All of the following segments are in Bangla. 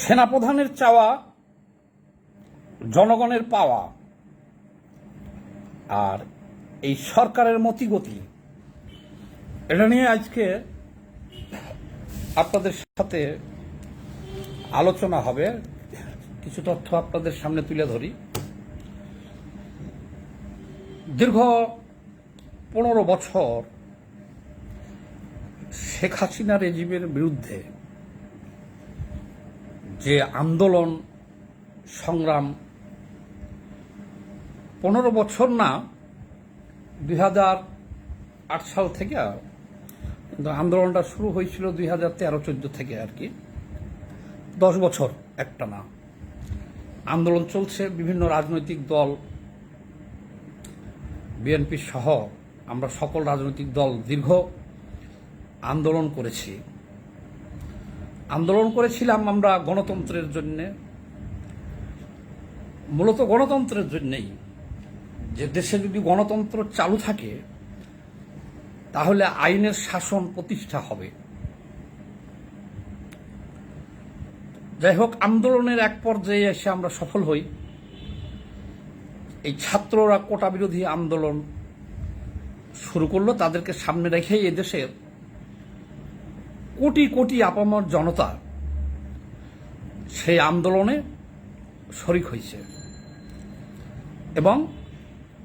সেনাপ্রধানের চাওয়া জনগণের পাওয়া আর এই সরকারের মতিগতি, এটা নিয়ে আজকে আপনাদের সাথে আলোচনা হবে। কিছু তথ্য আপনাদের সামনে তুলে ধরি। দীর্ঘ 15 বছর শেখ হাসিনা রেজিমের বিরুদ্ধে যে আন্দোলন সংগ্রাম, 15 বছর না, 2008 সাল থেকে, কিন্তু আন্দোলনটা শুরু হয়েছিল 2013-14 থেকে আর কি। 10 বছর একটা না আন্দোলন চলছে। বিভিন্ন রাজনৈতিক দল, বিএনপি সহ আমরা সকল রাজনৈতিক দল দীর্ঘ আন্দোলন করেছিলাম আমরা গণতন্ত্রের জন্যে, মূলত গণতন্ত্রের জন্যেই। যে দেশে যদি গণতন্ত্র চালু থাকে তাহলে আইনের শাসন প্রতিষ্ঠা হবে। যাই হোক, আন্দোলনের এক পর্যায়ে এসে আমরা সফল হই। এই ছাত্ররা কোটা বিরোধী আন্দোলন শুরু করলো। তাদেরকে সামনে রেখেই এদেশের কোটি কোটি আপামর জনতা সেই আন্দোলনে শরিক হয়েছে এবং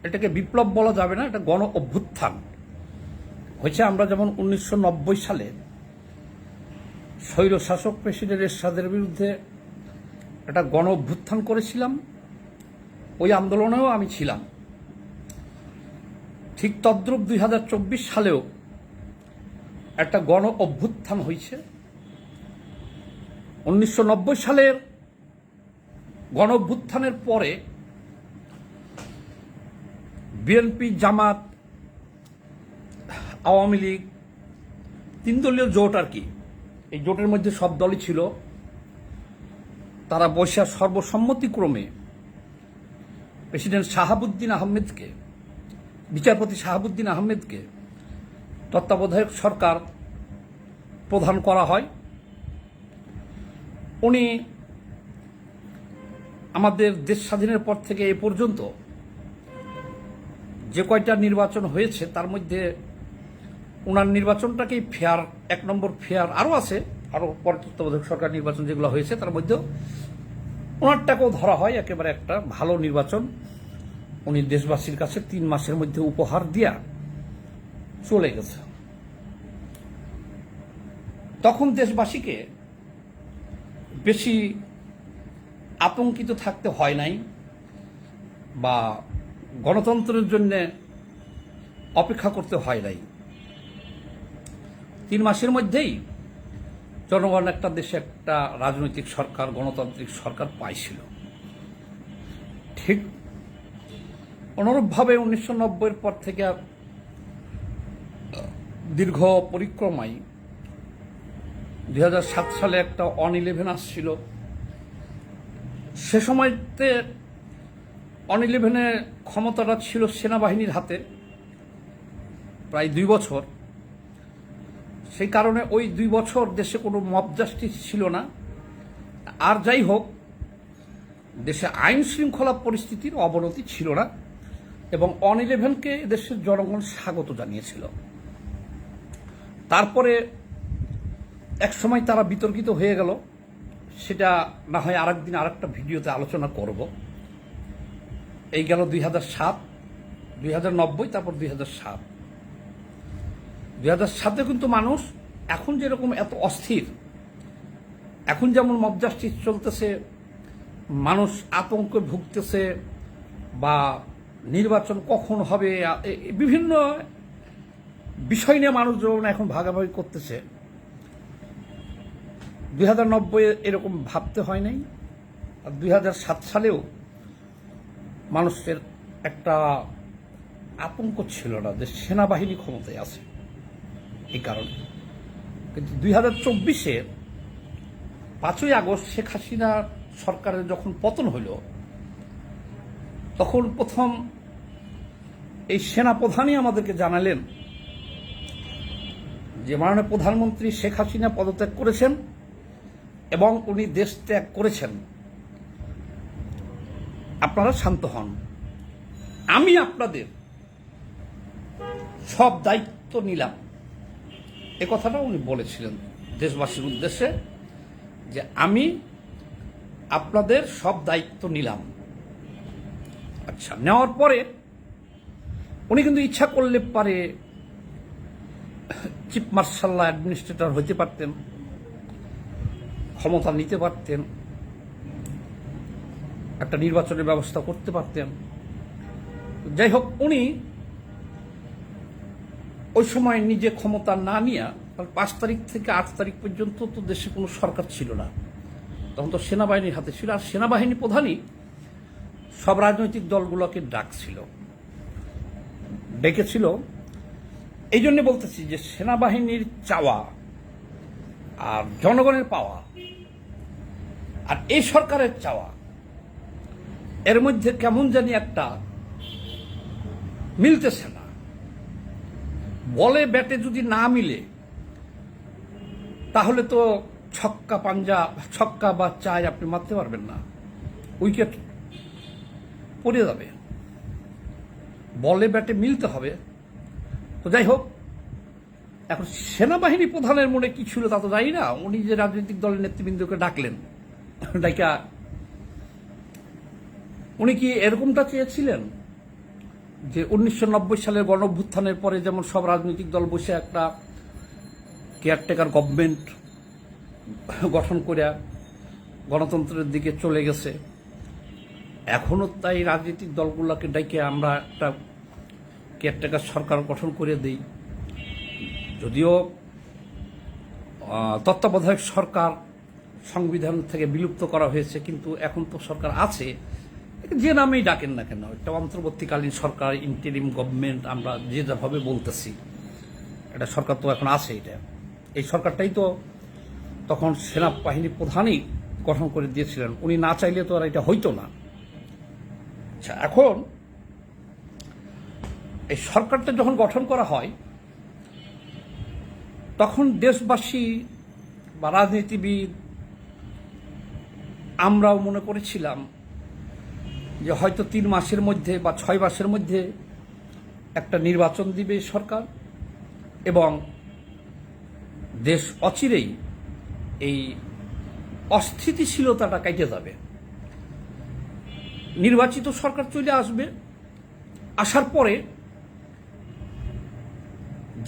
এটাকে বিপ্লব বলা যাবে না, এটা গণ অভ্যুত্থান হয়েছে। আমরা যেমন 1990 সালে স্বৈরশাসক প্রেসিডেন্ট এরশাদের বিরুদ্ধে একটা গণ অভ্যুত্থান করেছিলাম, ওই আন্দোলনেও আমি ছিলাম। ঠিক তদ্রূপ 2024 সালেও একটা গণ অভ্যুত্থান হয়েছে। 1990 সালের গণ অভ্যুত্থানের পরে বিএনপি, জামাত, আওয়ামী লীগ, 3 দলীয় জোট আর কি। এই জোটের মধ্যে সব দলই ছিল। তারা বসে সর্বসম্মতিক্রমে প্রেসিডেন্ট শাহাবুদ্দিন আহমেদকে, বিচারপতি শাহাবুদ্দিন আহমেদকে তত্ত্বাবধায়ক সরকার প্রধান করা হয়। উনি আমাদের দেশ স্বাধীনের পর থেকে এ পর্যন্ত যে কয়টা নির্বাচন হয়েছে তার মধ্যে ওনার নির্বাচনটাকেই ফেয়ার, 1 নম্বর ফেয়ার। আরও আছে, আরও পরে তত্ত্বাবধায়ক সরকার নির্বাচন যেগুলো হয়েছে তার মধ্যেও ওনারটাকেও ধরা হয় একেবারে একটা ভালো নির্বাচন। উনি দেশবাসীর কাছে 3 মাসের মধ্যে উপহার দিয়া চলে গেছে। তখন দেশবাসীকে বেশি আতঙ্কিত থাকতে হয় নাই বা গণতন্ত্রের জন্য অপেক্ষা করতে হয় নাই। 3 মাসের মধ্যেই জনগণ একটা দেশে একটা রাজনৈতিক সরকার, গণতান্ত্রিক সরকার পাইছিল। ঠিক অনুরূপভাবে 1990-এর পর থেকে দীর্ঘ পরিক্রমায় 2007 সালে একটা অন-11 আসছিল। সে সময়তে অন-11-এ ক্ষমতাটা ছিল সেনাবাহিনীর হাতে প্রায় 2 বছর। সেই কারণে ওই 2 বছর দেশে কোনো মব জাস্টিস ছিল না। আর যাই হোক, দেশে আইন শৃঙ্খলা পরিস্থিতির অবনতি ছিল না এবং অন-11-কে দেশের জনগণ স্বাগত জানিয়েছিল। তারপরে এক সময় তারা বিতর্কিত হয়ে গেল। সেটা না হয় আরেকদিন আরেকটা ভিডিওতে আলোচনা করব। এই গেল 2007, 2090, তারপর 2007। 2007-এ কিন্তু মানুষ এখন যেরকম এত অস্থির, এখন যেমন মব জাস্টিস চলতেছে, মানুষ আতঙ্কে ভুগতেছে বা নির্বাচন কখন হবে, বিভিন্ন বিষয় নিয়ে মানুষ যেমন এখন ভাগাভাগি করতেছে, 2090-এ এরকম ভাবতে হয় নাই। আর 2007 সালেও মানুষের একটা আতঙ্ক ছিল না যে সেনাবাহিনী ক্ষমতায় আছে, এই কারণে। কিন্তু 2024-এর 5ই আগস্ট শেখ হাসিনা সরকারের যখন পতন হইল, তখন প্রথম এই সেনাপ্রধানই আমাদেরকে জানালেন যে মাননীয় প্রধানমন্ত্রী শেখ হাসিনা পদত্যাগ করেছেন এবং উনি দেশ ত্যাগ করেছেন, আপনারা শান্ত হন। আমি আপনাদের সব দায়িত্ব নিলাম, এ কথাটা উনি বলেছিলেন দেশবাসীর উদ্দেশ্যে, যে আমি আপনাদের সব দায়িত্ব নিলাম। আচ্ছা, নেওয়ার পরে উনি কিন্তু ইচ্ছা করলে পারে চিফ মার্শাল অ্যাডমিনিস্ট্রেটর হইতে পারতেন, ক্ষমতা নিতে পারতেন, একটা নির্বাচনের ব্যবস্থা করতে পারতেন। যাই হোক, উনি ওই সময় নিজে ক্ষমতা না নিয়ে 5 তারিখ থেকে 8 তারিখ পর্যন্ত তো দেশে কোনো সরকার ছিল না, তখন তো সেনাবাহিনীর হাতে ছিল। আর সেনাবাহিনী প্রধানই সব রাজনৈতিক দলগুলোকে ডেকেছিল। এই জন্য বলতেছি যে সেনাবাহিনীর চাওয়া আর জনগণের পাওয়া আর এই সরকারের চাওয়া, এর মধ্যে কেমন জানি একটা মিলতেছে না। বলে ব্যাটে যদি না মিলে তাহলে তো ছক্কা বা চাই আপনি মারতে পারবেন না, উইকেট পড়ে যাবে। বলে ব্যাটে মিলতে হবে। তো যাই হোক, এখন সেনাবাহিনী প্রধানের মনে কি ছিল তা তো জানি না। উনি যে রাজনৈতিক দলের নেতৃবৃন্দকে ডাকলেন, ডাইকা উনি কি এরকমটা চেয়েছিলেন যে 1990 সালের গণঅভ্যুত্থানের পরে যেমন সব রাজনৈতিক দল বসে একটা কেয়ারটেকার গভর্নমেন্ট গঠন করে গণতন্ত্রের দিকে চলে গেছে, এখনো তাই রাজনৈতিক দলগুলোকে ডাইকে আমরা একটা কেয়ারটেকার সরকার গঠন করে দিই? যদিও তত্ত্বাবধায়ক সরকার সংবিধান থেকে বিলুপ্ত করা হয়েছে, কিন্তু এখন তো সরকার আছে, যে নামেই ডাকেন না কেন, একটা অন্তর্বর্তীকালীন সরকার, ইন্টারিম গভর্নমেন্ট, আমরা যে যাভাবে বলতেছি, এটা সরকার তো এখন আছে। এই সরকারটাই তো তখন সেনাবাহিনী প্রধানই গঠন করে দিয়েছিলেন, উনি না চাইলে তো আর এটা হইতো না। আচ্ছা, এখন এই সরকারটা যখন গঠন করা হয় তখন দেশবাসী বা রাজনীতিবিদ আমরাও মনে করেছিলাম যে হয়তো 3 মাসের মধ্যে বা 6 মাসের মধ্যে একটা নির্বাচন দিবে সরকার এবং দেশ অচিরেই এই অস্থিতিশীলতাটা কেটে যাবে, নির্বাচিত সরকার চলে আসবে। আসার পরে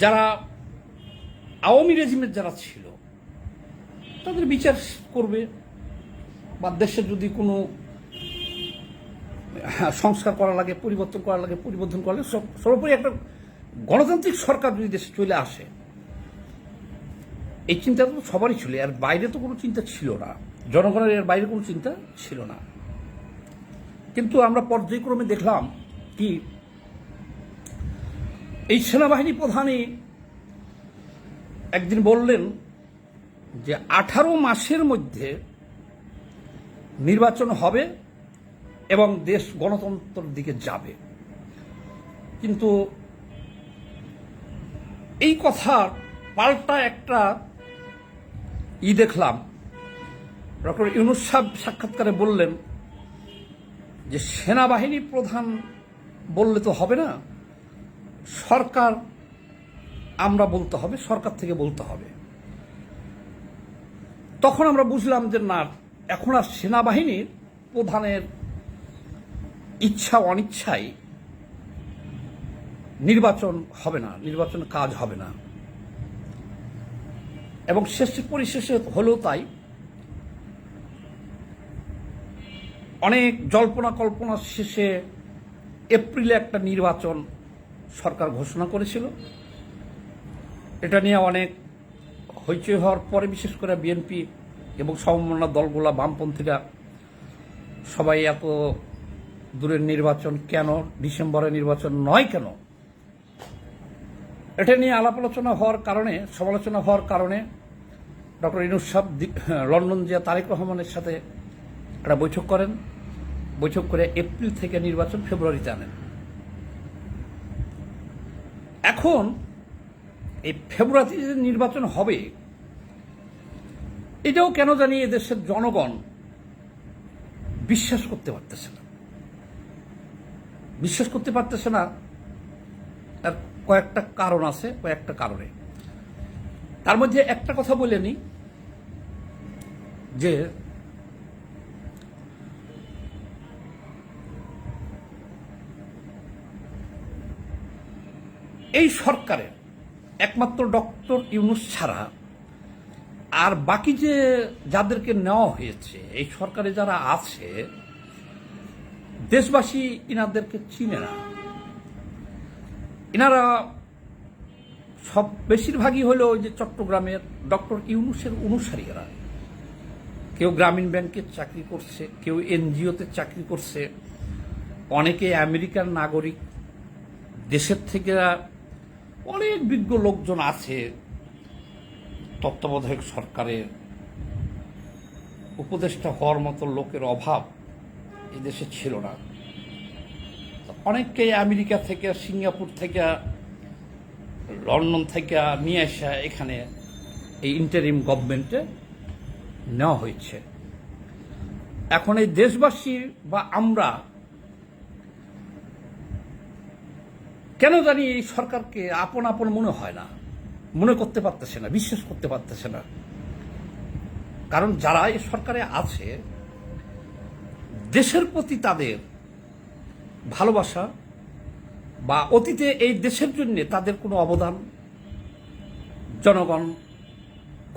যারা আওয়ামী রেজিমের যারা ছিল তাদের বিচার করবে, বা দেশে যদি কোনো সংস্কার করা লাগে, পরিবর্তন করা লাগে, পরিবর্তন করলে সর্বোপরি একটা গণতান্ত্রিক সরকার যদি দেশে চলে আসে, এই চিন্তা তো সবারই ছিল। এর বাইরে তো কোনো চিন্তা ছিল না, জনগণের এর বাইরে কোনো চিন্তা ছিল না। কিন্তু আমরা পর্যায়ক্রমে দেখলাম কি এই সেনাবাহিনী প্রধানই একদিন বললেন যে 18 মাসের মধ্যে নির্বাচন হবে এবং দেশ গণতন্ত্রের দিকে যাবে। কিন্তু এই কথার পাল্টা একটা দেখলাম, ডক্টর ইউনূস সাহেব সাক্ষাৎকারে বললেন যে সেনাবাহিনী প্রধান বললে তো হবে না, সরকার আমরা বলতে হবে, সরকার থেকে বলতে হবে। তখন আমরা বুঝলাম যে না, এখন আর সেনাবাহিনীর প্রধানের ইচ্ছা অনিচ্ছায় নির্বাচন হবে না, নির্বাচন কাজ হবে না। এবং পরিশেষে হলেও তাই। অনেক জল্পনা কল্পনা শেষে এপ্রিলে একটা নির্বাচন সরকার ঘোষণা করেছিল। এটা নিয়ে অনেক হইচই হওয়ার পরে বিশেষ করে বিএনপি এবং সমমনা দলগুলা, বামপন্থীরা সবাই এত দূরের নির্বাচন কেন, ডিসেম্বরে নির্বাচন নয় কেন, এটা নিয়ে আলাপ আলোচনা হওয়ার কারণে, সমালোচনা হওয়ার কারণে ডক্টর ইউনূস সাহেব লন্ডন যে তারেক রহমানের সাথে একটা বৈঠক করেন, বৈঠক করে এপ্রিল থেকে নির্বাচন ফেব্রুয়ারিতে আনেন। এখন এই ফেব্রুয়ারিতে যে নির্বাচন হবে, এটাও কেন জানি এদেশের জনগণ বিশ্বাস করতে পারতেছে না। বিশ্বাস করতে পারতেছে না, তার কয়েকটা কারণ আছে, কয়েকটা কারণে। তার মধ্যে একটা কথা বলে নি যে এই সরকারের একমাত্র ডক্টর ইউনূস ছাড়া আর বাকি যে যাদেরকে নেওয়া হয়েছে, এই সরকারে যারা আছে, দেশবাসী ইনাদেরকে চিনে না। ইনারা সব বেশিরভাগই হলো ওই যে চট্টগ্রামের ডক্টর ইউনূসের অনুসারীরা। কেউ গ্রামীণ ব্যাংকে চাকরি করছে, কেউ এনজিওতে চাকরি করছে, অনেকে আমেরিকার নাগরিক। দেশের থেকে অনেক বিজ্ঞ লোকজন আছে। তত্ত্বাবধায়ক সরকারের উপদেষ্টা হওয়ার মতো লোকের অভাব এই দেশে ছিল না। অনেককে আমেরিকা থেকে, সিঙ্গাপুর থেকে, লন্ডন থেকে নিয়ে আসা এখানে এই ইন্টারিম গভর্নমেন্টে নেওয়া হয়েছে। এখন এই দেশবাসী বা আমরা কেন জানি এই সরকারকে আপন আপন মনে হয় না, মনে করতে পারতেছে না, বিশ্বাস করতে পারতেছে না। কারণ যারা এই সরকারে আছে, দেশের প্রতি তাদের ভালোবাসা বা অতীতে এই দেশের জন্য তাদের কোনো অবদান জনগণ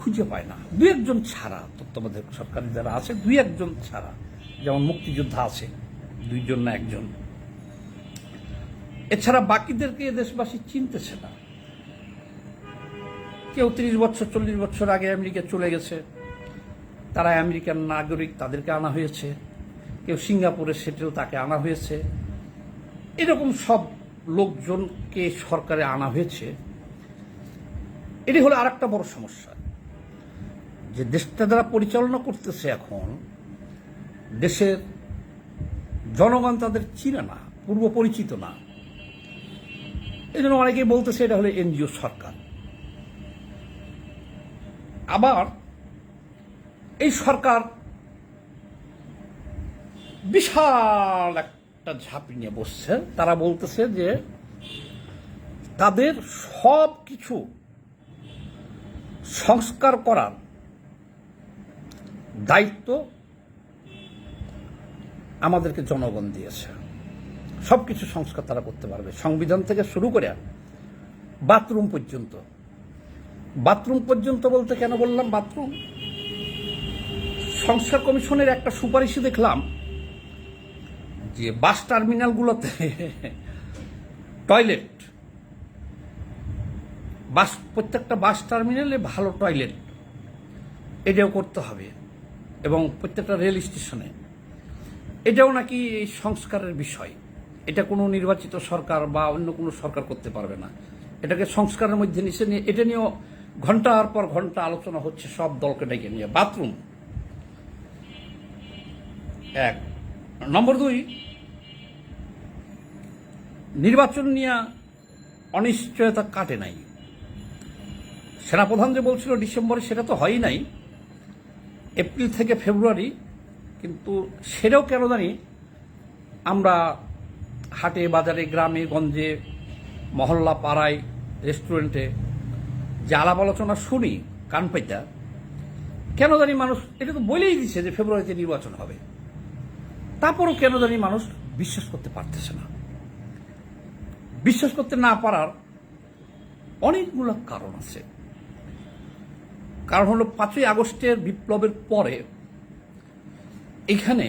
খুঁজে পায় না। দুই একজন ছাড়া, তত্ত্বাবধায়ক সরকার যারা আছে, দুই একজন ছাড়া, যেমন মুক্তিযোদ্ধা আছে, দুইজন না একজন, এছাড়া বাকিদেরকে দেশবাসী চিনতেছে না। কেউ 30 বছর 40 বছর আগে আমেরিকা চলে গেছে, তারা আমেরিকান নাগরিক, তাদেরকে আনা হয়েছে। কেউ সিঙ্গাপুরে সেটেল, তাকে আনা হয়েছে। এরকম সব লোকজনকে সরকারে আনা হয়েছে। এটি হলো আর একটা বড় সমস্যা, যে দেশটা যারা পরিচালনা করতেছে এখন, দেশের জনগণ তাদের চিনে না, পূর্ব পরিচিত না। এই জন্য অনেকেই বলতেছে এটা হলো এনজিও সরকার। আবার এই সরকার বিশাল একটা ঝাঁপি নিয়ে বসছে। তারা বলতেছে যে তাদের সব কিছু সংস্কার করার দায়িত্ব আমাদেরকে জনগণ দিয়েছে। সবকিছু সংস্কার তারা করতে পারবে, সংবিধান থেকে শুরু করে বাথরুম পর্যন্ত। বাথরুম পর্যন্ত বলতে কেন বললাম বাথরুম? সংস্কার কমিশনের একটা সুপারিশে দেখলাম যে বাস টার্মিনালগুলোতে টয়লেট, প্রত্যেকটা বাস টার্মিনালে ভালো টয়লেট এটাও করতে হবে, এবং প্রত্যেকটা রেল স্টেশনে। এটাও নাকি এই সংস্কারের বিষয়। এটা কোনো নির্বাচিত সরকার বা অন্য কোনো সরকার করতে পারবে না। এটাকে সংস্কারের মধ্যে নিচে নিয়ে, এটা নিয়েও ঘন্টার পর ঘন্টা আলোচনা হচ্ছে সব দলকে ডেকে নিয়ে। বাথরুম এক নম্বর। 2, নির্বাচন নিয়ে অনিশ্চয়তা কাটে নাই। সেনাপ্রধান যে বলছিল ডিসেম্বরে, সেটা তো হয়ই নাই, এপ্রিল থেকে ফেব্রুয়ারি। কিন্তু সেটাও কেন জানি আমরা হাটে বাজারে, গ্রামে গঞ্জে, মহল্লা পাড়ায়, রেস্টুরেন্টে যে আলাপ আলোচনা শুনি কান পাইতা, কেন জানি মানুষ এটা তো বলেই দিচ্ছে যে ফেব্রুয়ারিতে নির্বাচন হবে, তারপরও কেন জানি মানুষ বিশ্বাস করতে পারতেছে না। বিশ্বাস করতে না পারার অনেকগুলো কারণ আছে। কারণ হলো 5ই আগস্টের বিপ্লবের পরে এখানে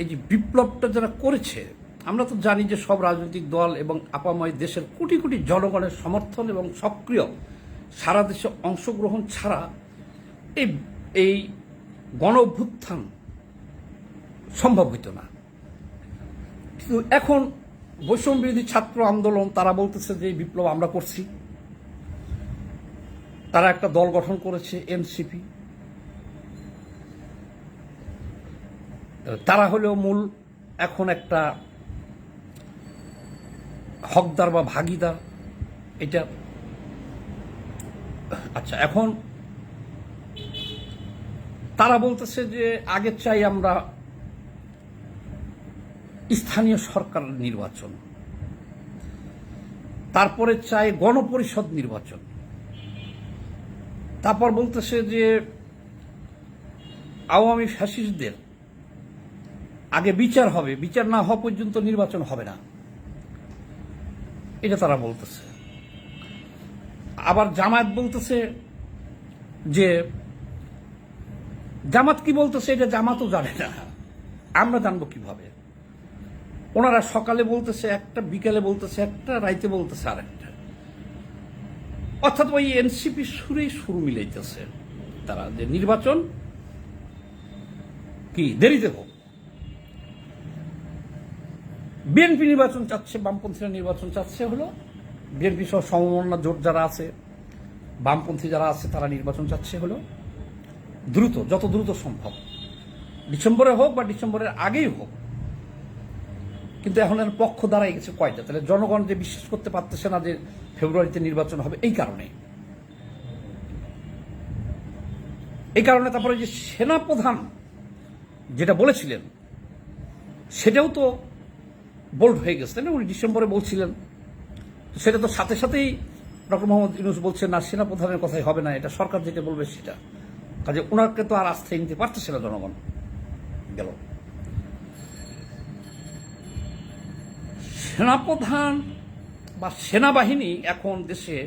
এই যে বিপ্লবটা যারা করেছে, আমরা তো জানি যে সব রাজনৈতিক দল এবং আপাময় দেশের কোটি কোটি জনগণের সমর্থন এবং সক্রিয় সারা দেশে অংশগ্রহণ ছাড়া এই গণ অভ্যুত্থান সম্ভব হইত না। কিন্তু এখন বৈষম্য বিরোধী ছাত্র আন্দোলন, তারা বলতেছে যে এই বিপ্লব আমরা করছি। তারা একটা দল গঠন করেছে, এনসিপি। তারা হলেও মূল এখন একটা হকদার বা ভাগিদার এটা। আচ্ছা, এখন তারা বলতেছে যে আগে চাই আমরা স্থানীয় সরকার নির্বাচন, তারপরে চাই গণপরিষদ নির্বাচন, তারপর বলতেছে যে আওয়ামী ফ্যাসিস্টদের আগে বিচার হবে, বিচার না হওয়া পর্যন্ত নির্বাচন হবে না, এটা তারা বলতেছে। আবার জামায়াত বলতেছে যে, জামাত কি বলতেছে এটা জামাতও জানে না, আমরা জানবো কিভাবে? ওনারা সকালে বলতেছে একটা, বিকালে বলতেছে একটা, রাইতে বলতেছে আরেকটা। অর্থাৎ ওই এনসিপি সুরেই সুর মিলাইতেছে তারা, যে নির্বাচন কি দেরিতে হোক। বিএনপি নির্বাচন চাচ্ছে, বামপন্থীরা নির্বাচন চাচ্ছে হলো, বিএনপি সহ সমমনা জোট যারা আছে, বামপন্থী যারা আছে তারা নির্বাচন চাচ্ছে হলো দ্রুত, যত দ্রুত সম্ভব, ডিসেম্বরে হোক বা ডিসেম্বরের আগেই হোক। কিন্তু এখন এর পক্ষ দাঁড়াই গেছে কয়টা? তাহলে জনগণ যে বিশ্বাস করতে পারতেছে না যে ফেব্রুয়ারিতে নির্বাচন হবে, এই কারণে তারপরে যে সেনাপ্রধান যেটা বলেছিলেন সেটাও তো বোল্ড হয়ে গেছে না, উনি ডিসেম্বরে বলছিলেন, সেটা তো সাথে সাথেই ডক্টর মোহাম্মদ ইউনূস বলছেন না, সেনাপ্রধানের কথাই হবে না, এটা সরকার যেটা বলবে সেটা। কাজে ওনাকে তো আর আস্থায় নিতে পারতেছে না জনগণ। গেল সেনাপ্রধান বা সেনাবাহিনী এখন দেশে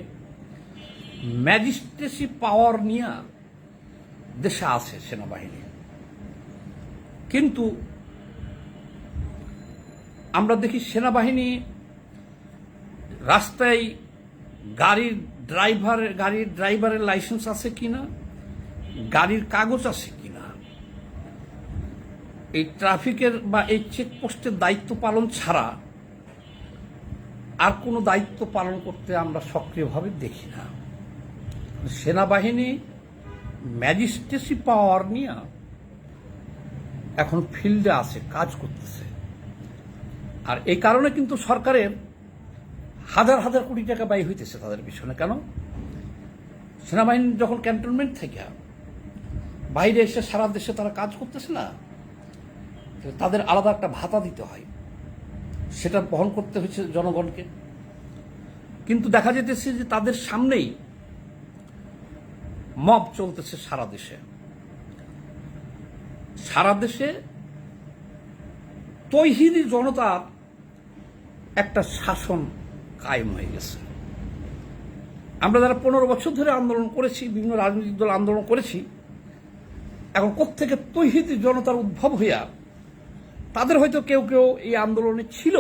ম্যাজিস্ট্রেসি পাওয়ার নিয়ে দেশে আছে সেনাবাহিনী, কিন্তু আমরা দেখি সেনাবাহিনী রাস্তায় গাড়ির ড্রাইভারের লাইসেন্স আছে কিনা, গাড়ির কাগজ আছে কিনা, এই ট্রাফিকের বা এই চেকপোস্টের দায়িত্ব পালন ছাড়া আর কোনো দায়িত্ব পালন করতে আমরা সক্রিয়ভাবে দেখি না। সেনাবাহিনী ম্যাজিস্ট্রেসি পাওয়ার নিয়ে এখন ফিল্ডে আছে, কাজ করতেছে। আর এই কারণে কিন্তু সরকারের হাজার হাজার কোটি টাকা ব্যয় হইতেছে তাদের পিছনে। কেন? সেনাবাহিনী যখন ক্যান্টনমেন্ট থেকে বাইরে এসে সারা দেশে তারা কাজ করতেছে না, তাদের আলাদা একটা ভাতা দিতে হয়, সেটা বহন করতে হচ্ছে জনগণকে। কিন্তু দেখা যেতেছে যে তাদের সামনেই মব চলতেছে সারা দেশে তৌহিদি জনতার একটা শাসন কায়েম হয়ে গেছে। আমরা যারা 15 বছর ধরে আন্দোলন করেছি, বিভিন্ন রাজনৈতিক দল আন্দোলন করেছি, এখন কোত্থেকে তৌহিদি জনতার উদ্ভব হইয়া, তাদের হয়তো কেউ কেউ এই আন্দোলনে ছিল,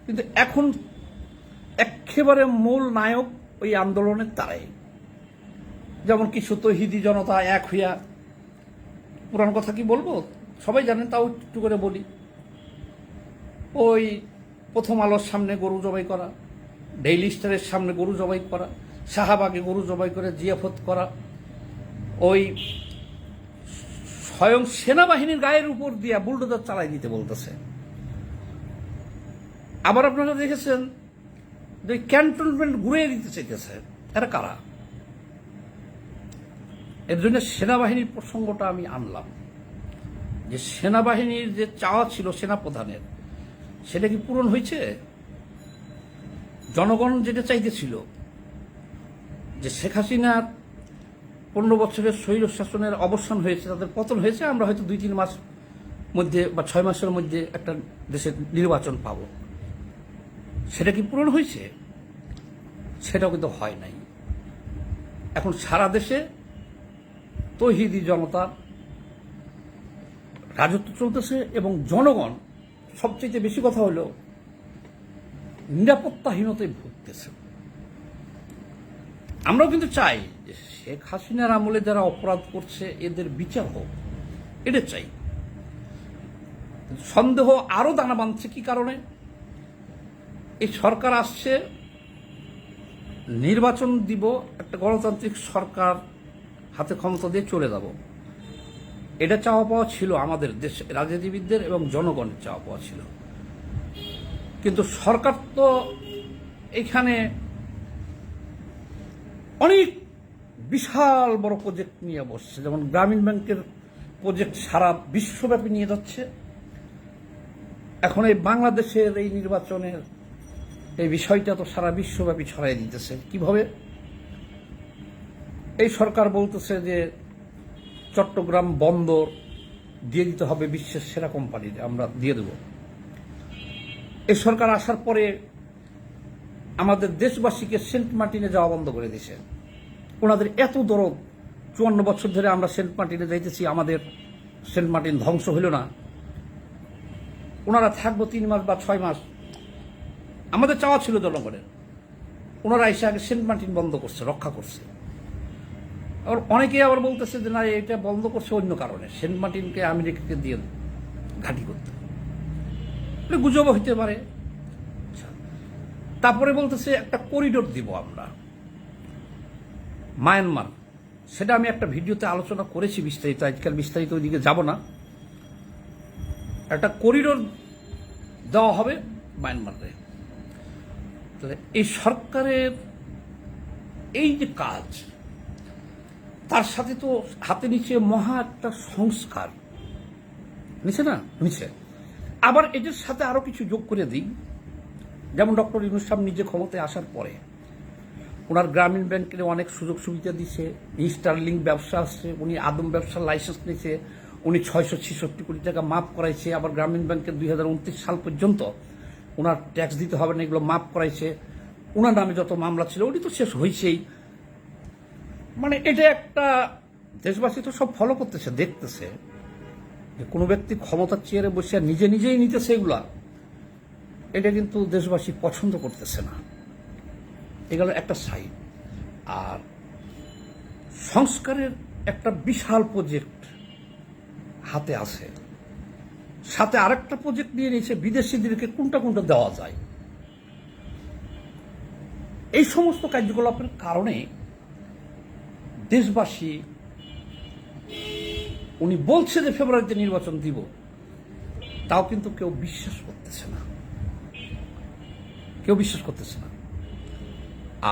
কিন্তু এখন একেবারে মূল নায়ক ওই আন্দোলনের তারাই। যেমন কিছু তৌহিদি জনতা এক হইয়া, পুরান কথা কি বলবো, সবাই জানেন, তাও একটু করে বলি, ওই প্রথম আলোর সামনে গরু জবাই করা, ডেইলি স্টারের সামনে গরু জবাই করা, শাহবাগে গরু জবাই করে জিয়াফত করা, ওই স্বয়ং সেনাবাহিনীর গায়ের উপর দিয়া বুলডোজার চালাই দিতে বলতেছে। আবার আপনারা দেখেছেন যে ক্যান্টনমেন্ট ঘুরে দিতে চাইতেছে। এরা কারা? এর জন্য সেনাবাহিনীর প্রসঙ্গটা আমি আনলাম, যে সেনাবাহিনীর যে চাওয়া ছিল সেনাপ্রধানের, সেটা কি পূরণ হয়েছে? জনগণ যেটা চাইতেছিল যে শেখ হাসিনার 15 বছরের স্বৈর শাসনের অবসান হয়েছে, তাদের পতন হয়েছে, আমরা হয়তো 2-3 মাস মধ্যে বা 6 মাসের মধ্যে একটা দেশের নির্বাচন পাব, সেটা কি পূরণ হয়েছে? সেটাও কিন্তু হয় নাই। এখন সারা দেশে তৌহিদি জনতার রাজত্ব চলতেছে এবং জনগণ, সবচেয়ে বেশি কথা হলো, নিরাপত্তাহীনতায় ভুগতেছে। আমরাও কিন্তু চাই যে শেখ হাসিনার আমলে যারা অপরাধ করছে এদের বিচার হোক, এটা চাই। সন্দেহ আরো দানা বাঁধছে কি কারণে? এই সরকার আসছে, নির্বাচন দিব, একটা গণতান্ত্রিক সরকার হাতে ক্ষমতা দিয়ে চলে যাব, এটা চাওয়া পাওয়া ছিল আমাদের দেশে রাজনীতিবিদদের এবং জনগণের চাওয়া পাওয়া ছিল। কিন্তু সরকার তো এখানে অনেক বিশাল বড় প্রজেক্ট নিয়ে বসছে, যেমন গ্রামীণ ব্যাংকের প্রজেক্ট সারা বিশ্বব্যাপী নিয়ে যাচ্ছে। এখন এই বাংলাদেশের এই নির্বাচনের এই বিষয়টা তো সারা বিশ্বব্যাপী ছড়াই দিতেছে। কিভাবে? এই সরকার বলতেছে যে চট্টগ্রাম বন্দর দিয়ে দিতে হবে বিশ্বের সেরা কোম্পানির, আমরা দিয়ে দেব। এই সরকার আসার পরে আমাদের দেশবাসীকে সেন্ট মার্টিনে যাওয়া বন্ধ করে দিয়েছে। ওনাদের এত দরদ, 54 বছর ধরে আমরা সেন্ট মার্টিনে যাইতেছি, আমাদের সেন্ট মার্টিন ধ্বংস হইল না। ওনারা থাকবো 3 মাস বা 6 মাস, আমাদের চাওয়া ছিল জনগণের। ওনারা এসে আগে সেন্ট মার্টিন বন্ধ করছে, রক্ষা করছে। আবার অনেকেই আবার বলতেছে যে না, এটা বন্ধ করছে অন্য কারণে, সেন্ট মার্টিনকে আমেরিকাকে দিয়ে ঘাঁটি করতে। গুজব হইতে পারে। তারপরে বলতেছে একটা করিডোর দিব আমরা মায়ানমার, সেটা আমি একটা ভিডিওতে আলোচনা করেছি বিস্তারিত, আজকাল বিস্তারিত ওইদিকে যাব না। একটা করিডোর দেওয়া হবে মায়ানমারে। তাহলে এই সরকারের এই যে কাজ, তার সাথে তো হাতে নিচে মহা একটা সংস্কার নিচে না নিচে। আবার এটার সাথে আরো কিছু যোগ করে দিই, যেমন ডক্টর ইউনূস সাহেব নিজে ক্ষমতায় আসার পরে ওনার গ্রামীণ ব্যাংকের অনেক সুযোগ সুবিধা দিছে, স্টারলিং ব্যবসা আসছে, উনি আদম ব্যবসার লাইসেন্স নিয়েছে, উনি 666 কোটি টাকা মাফ করাইছে। আবার গ্রামীণ ব্যাংকের 2029 সাল পর্যন্ত ওনার ট্যাক্স দিতে হবে না, এগুলো মাফ করাইছে। ওনার নামে যত মামলা ছিল ওটি তো শেষ হয়েছেই। মানে এটা একটা দেশবাসী তো সব ফলো করতেছে, দেখতেছে যে কোনো ব্যক্তি ক্ষমতার চেয়ারে বসে নিজে নিজেই নিতেছে এগুলা, এটা কিন্তু দেশবাসী পছন্দ করতেছে না। এগুলো একটা সাইড। আর সংস্কারের একটা বিশাল প্রজেক্ট হাতে আছে, সাথে আরেকটা প্রজেক্ট নিয়ে নিয়েছে বিদেশিদেরকে কোনটা কোনটা দেওয়া যায়। এই সমস্ত কার্যকলাপের কারণে দেশবাসী, উনি বলছে যে ফেব্রুয়ারিতে নির্বাচন দিব, তাও কিন্তু কেউ বিশ্বাস করতেছে না, কেউ বিশ্বাস করতেছে না।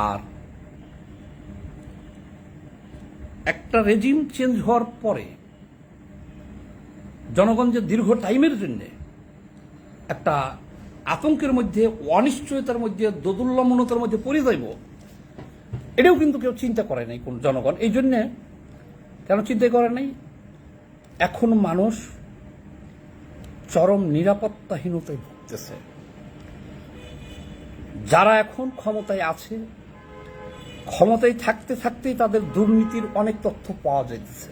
আর একটা রেজিম চেঞ্জ হওয়ার পরে জনগণ যে দীর্ঘ টাইমের জন্য একটা আতঙ্কের মধ্যে, অনিশ্চয়তার মধ্যে, দোদুল্যমনতার মধ্যে পড়ে যাইব, এটাও কিন্তু কেউ চিন্তা করে নাই কোন জনগণ। এই জন্যে কেন চিন্তা করে নাই? এখন মানুষ চরম নিরাপত্তাহীনতায় ভুগতেছে। যারা এখন ক্ষমতায় আছে, ক্ষমতায় থাকতে থাকতেই তাদের দুর্নীতির অনেক তথ্য পাওয়া যাইতেছে।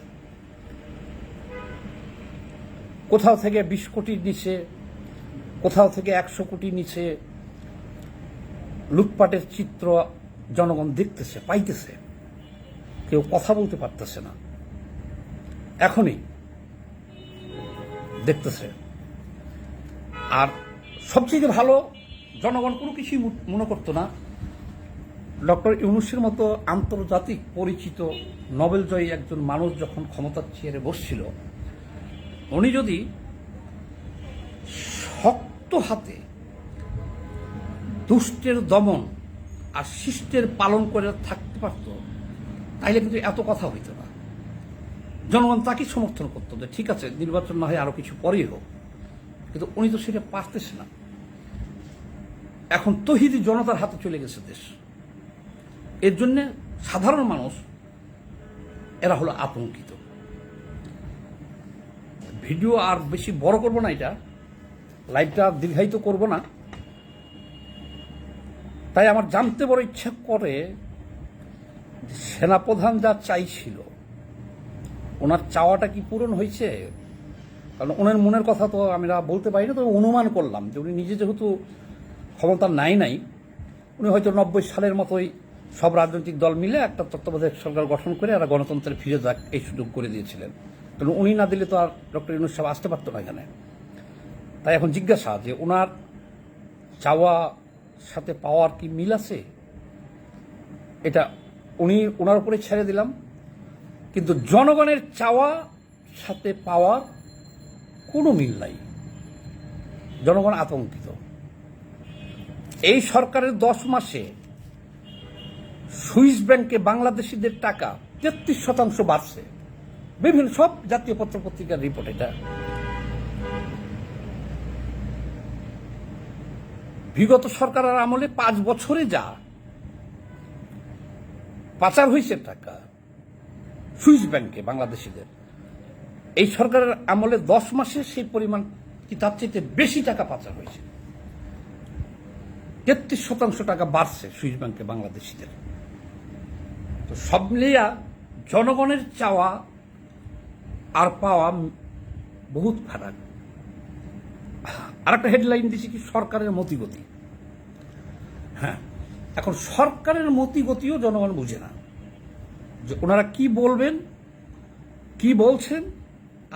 কোথাও থেকে 20 কোটির নিচে, কোথাও থেকে 100 কোটির নিচে লুটপাটের চিত্র জনগণ দেখতেছে, পাইতেছে। কেউ কথা বলতে পারতেছে না, এখনই দেখতেছে। আর সবচেয়ে ভালো, জনগণ কোনো কিছুই মনে করতো না, ডক্টর ইউনূসের মতো আন্তর্জাতিক পরিচিত নোবেলজয়ী একজন মানুষ যখন ক্ষমতার চেয়ারে বসছিল, উনি যদি শক্ত হাতে দুষ্টের দমন আর শিষ্টের পালন করে থাকতে পারত, তাইলে কিন্তু এত কথা হইত না। জনগণ তাকে সমর্থন করতো যে ঠিক আছে, নির্বাচন না হয় আরো কিছু পরেই হোক, কিন্তু উনি তো সেটা পারতেছে না। এখন তৌহিদি জনতার হাতে চলে গেছে দেশ। এর জন্য সাধারণ মানুষ এরা হলো আতঙ্কিত। ভিডিও আর বেশি বড় করব না, এটা লাইভটা দীর্ঘায়িত করব না। তাই আমার জানতে বড় ইচ্ছা করে, সেনাপ্রধান যা চাইছিল, ওনার চাওয়াটা কি পূরণ হয়েছে? কারণ ওনার মনের কথা তো আমরা বলতে পারি না, তবে অনুমান করলাম যে উনি নিজে যেহেতু ক্ষমতা নাই, উনি হয়তো 90 সালের মতোই সব রাজনৈতিক দল মিলে একটা তত্ত্বাবধায়ক সরকার গঠন করে এরা গণতন্ত্রে ফিরে যাক এই সুযোগ করে দিয়েছিলেন। কারণ উনি না দিলে তো আর ডক্টর ইউনূস সাহেব আসতে পারতো না এখানে। তাই এখন জিজ্ঞাসা যে ওনার চাওয়া সাথে পাওয়ার কি মিল আছে? এটা ওনার উপরে ছেড়ে দিলাম। কিন্তু জনগণের চাওয়া সাথে পাওয়ার কোনো মিল নাই। জনগণ আতঙ্কিত। এই সরকারের 10 মাসে সুইস ব্যাংকে বাংলাদেশিদের টাকা 33% বাড়ছে। বিভিন্ন সব জাতীয় পত্র পত্রিকার রিপোর্ট এটা। বিগত সরকারের আমলে 5 বছরে যা পাচার হয়েছে টাকা সুইস ব্যাংকে বাংলাদেশিদের, এই সরকারের আমলে 10 মাসে সেই পরিমাণ কি তার চাইতে বেশি টাকা পাচার হয়েছে। 33% টাকা বাড়ছে সুইস ব্যাংকে বাংলাদেশিদের। তো সব মিলিয়া জনগণের চাওয়া আর পাওয়া বহুত ফারাক। আর একটা হেডলাইন দিছি কি, সরকারের মতিগতি। হ্যাঁ, এখন সরকারের মতিগতিও জনগণ বুঝে না, যে ওনারা কি বলবেন, কি বলছেন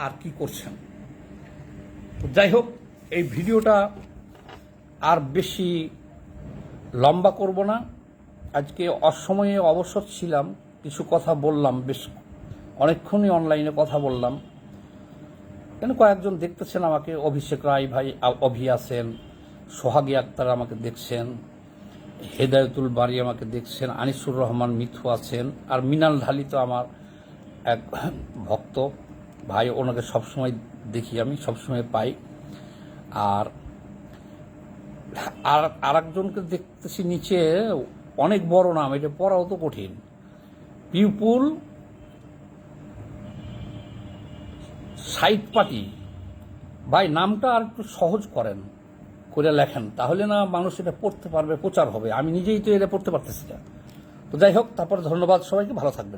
আর কি করছেন। তো যাই হোক, এই ভিডিওটা আর বেশি লম্বা করব না। আজকে অসময়ে অবসর ছিলাম, কিছু কথা বললাম, বেশ অনেকক্ষণই অনলাইনে কথা বললাম। কেন কয়েকজন দেখতেছেন আমাকে, অভিষেক রায় ভাই অভি আছেন, সোহাগী আক্তার আমাকে দেখছেন, হেদায়তুল বাড়ি আমাকে দেখছেন, আনিসুর রহমান মিথু আছেন, আর মিনাল ঢালি তো আমার এক ভক্ত ভাই, ওনাকে সবসময় দেখি, আমি সবসময় পাই। আর আরেকজনকে দেখতেছি নিচে, অনেক বড় নাম, এটা পড়াও তো কঠিন, পিপুল সাইড পার্টি। ভাই নামটা আর একটু সহজ করেন, করে লেখেন, তাহলে না মানুষ এটা পড়তে পারবে, প্রচার হবে। আমি নিজেই তো এটা পড়তে পারতেছি না। তো যাই হোক, তারপর ধন্যবাদ সবাইকে, ভালো থাকবেন।